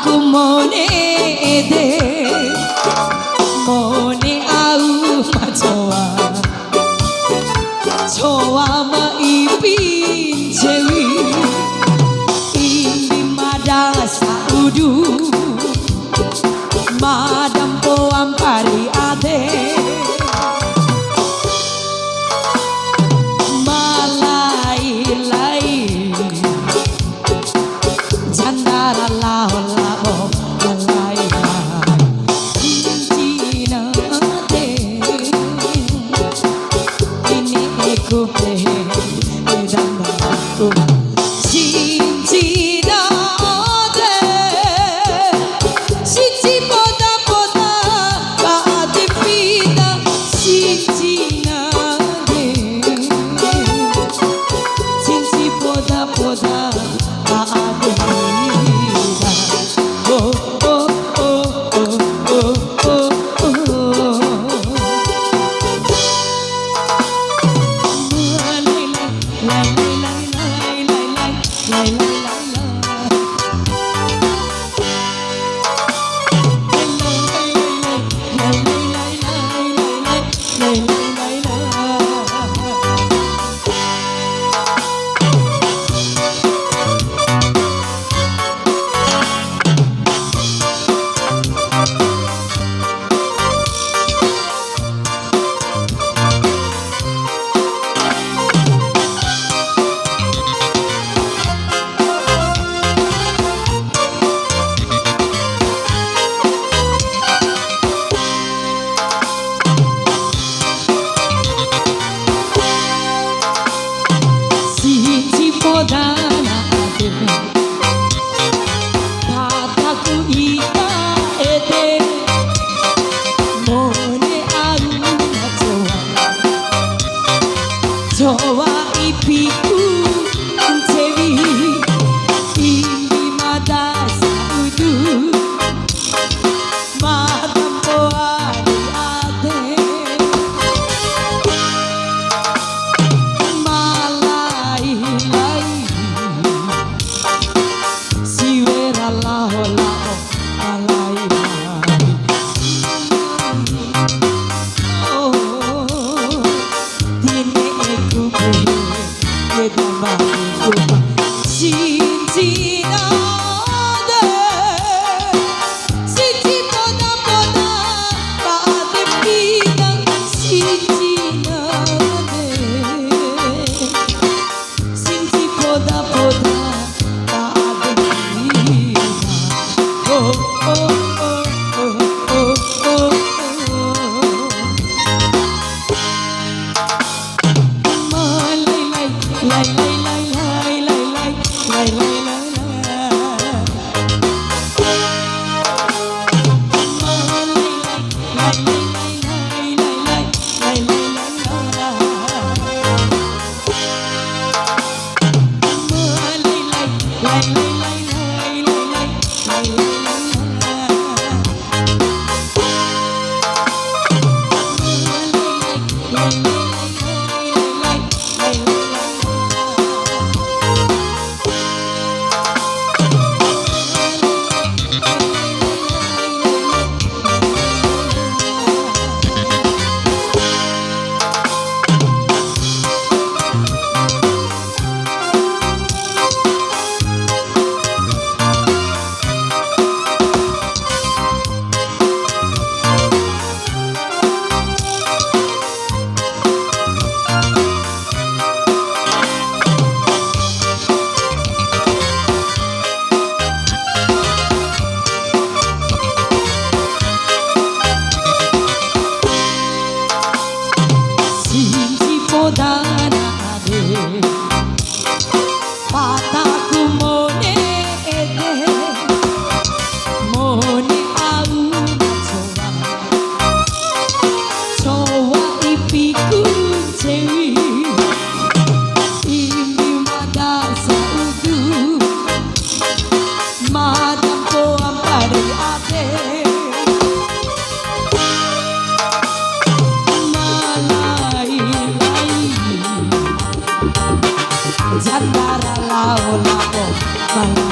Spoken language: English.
Aku mone ede mone au macoa coa ma ipin cewi indi madasa udu madam poam pari ade malai lai jandara lao lao malai cina de ini aku dan aku cina de cici poda poda kati pita cina de cici poda poda kati pita oh oh oh oh oh oh oh podana ade pataku ika ede mone aru macoa coa ipiku cewi indi madasa udu madam poari ade podana ade pataku mone ede mone au macoa coa ipiku cewi indi madasa udu madam poam pari ade jandara lao lao